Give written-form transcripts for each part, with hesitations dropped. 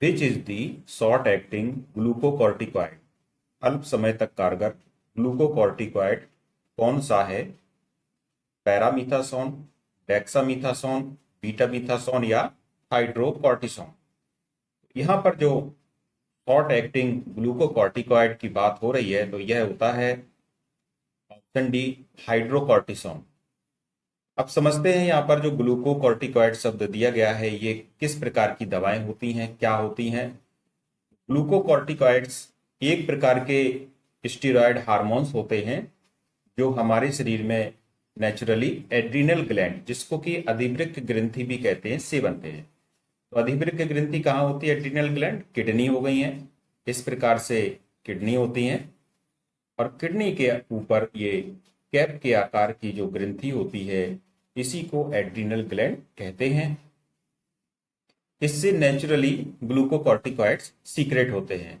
Which is the short acting glucocorticoid. अल्प समय तक कारगर ग्लूकोकॉर्टिकॉइड कौन सा है? पैरामीथासोन, डेक्सामीथासोन, बीटामीथासोन या हाइड्रोकॉर्टिसोन। यहाँ पर जो शॉर्ट एक्टिंग ग्लूकोकॉर्टिकॉइड की बात हो रही है तो यह होता है ऑप्शन डी, हाइड्रोकॉर्टिसोन। अब समझते हैं यहाँ पर जो ग्लूकोकॉर्टिकॉइड शब्द दिया गया है ये किस प्रकार की दवाएं होती हैं, क्या होती हैं। ग्लूकोकॉर्टिकॉइड्स एक प्रकार के स्टेरॉयड हार्मोन्स होते हैं जो हमारे शरीर में नेचुरली एड्रिनल ग्लैंड, जिसको कि अधिवृक्क ग्रंथि भी कहते हैं, से बनते हैं। तो अधिवृक्क ग्रंथि कहाँ होती है? एड्रिनल ग्लैंड किडनी हो गई है। इस प्रकार से किडनी होती है और किडनी के ऊपर ये कैप के आकार की जो ग्रंथि होती है इसी को एड्रिनल ग्लैंड कहते हैं। इससे नेचुरली ग्लूकोकॉर्टिकॉइड्स सीक्रेट होते हैं,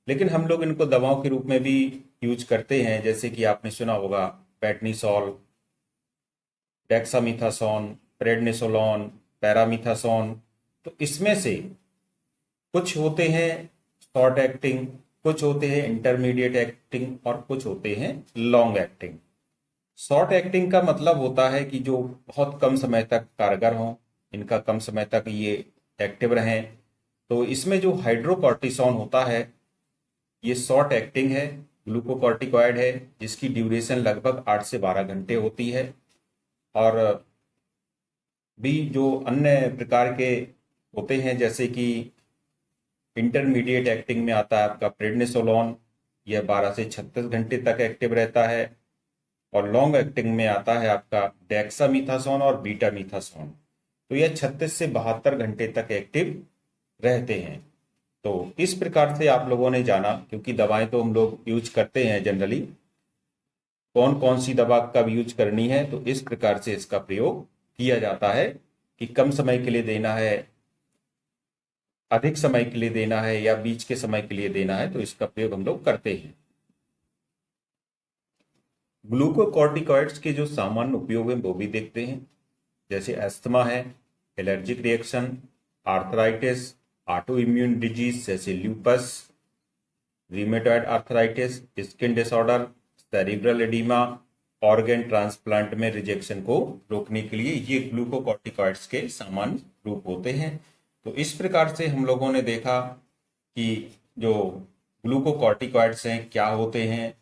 लेकिन हम लोग इनको दवाओं के रूप में भी यूज करते हैं, जैसे कि आपने सुना होगा पेटनीसॉल, डेक्सामीथासोन, प्रेडनिसोलोन, पैरामीथासोन। तो इसमें से कुछ होते हैं शॉर्ट एक्टिंग, कुछ होते हैं इंटरमीडिएट एक्टिंग और कुछ होते हैं लॉन्ग एक्टिंग। शॉर्ट एक्टिंग का मतलब होता है कि जो बहुत कम समय तक कारगर हों, इनका कम समय तक ये एक्टिव रहें। तो इसमें जो हाइड्रोकॉर्टिसोन होता है ये शॉर्ट एक्टिंग है, ग्लूकोकॉर्टिकॉइड है, जिसकी ड्यूरेशन लगभग 8 से 12 घंटे होती है। और भी जो अन्य प्रकार के होते हैं जैसे कि इंटरमीडिएट एक्टिंग में आता है आपका प्रेडनिसोलोन, यह 12 से 36 घंटे तक एक्टिव रहता है। और लॉन्ग एक्टिंग में आता है आपका डेक्सामीथासोन और बीटामीथासोन, तो यह 36 से 72 घंटे तक एक्टिव रहते हैं। तो इस प्रकार से आप लोगों ने जाना, क्योंकि दवाएं तो हम लोग यूज करते हैं जनरली, कौन कौन सी दवा कब यूज करनी है, तो इस प्रकार से इसका प्रयोग किया जाता है कि कम समय के लिए देना है, अधिक समय के लिए देना है या बीच के समय के लिए देना है, तो इसका प्रयोग हम लोग करते हैं। ग्लूकोकॉर्टिकॉइड्स के जो सामान्य उपयोग हैं वो भी देखते हैं, जैसे अस्थमा है, allergic reaction, arthritis, auto immune disease जैसे lupus, rheumatoid arthritis, skin disorder, cerebral oedema, organ transplant में रिजेक्शन को रोकने के लिए ये ग्लूकोकॉर्टिकॉइड्स के सामान्य रूप होते हैं। तो इस प्रकार से हम लोगों ने देखा कि जो ग्लूकोकॉर्टिकॉइड्स हैं क्या होते हैं,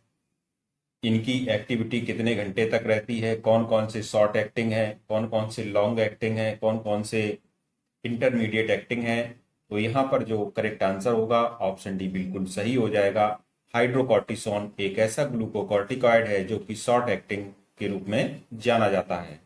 इनकी एक्टिविटी कितने घंटे तक रहती है, कौन कौन से शॉर्ट एक्टिंग है, कौन कौन से लॉन्ग एक्टिंग है, कौन कौन से इंटरमीडिएट एक्टिंग है। तो यहाँ पर जो करेक्ट आंसर होगा ऑप्शन डी बिल्कुल सही हो जाएगा। हाइड्रोकॉर्टिसोन एक ऐसा ग्लूकोकॉर्टिकॉइड है जो कि शॉर्ट एक्टिंग के रूप में जाना जाता है।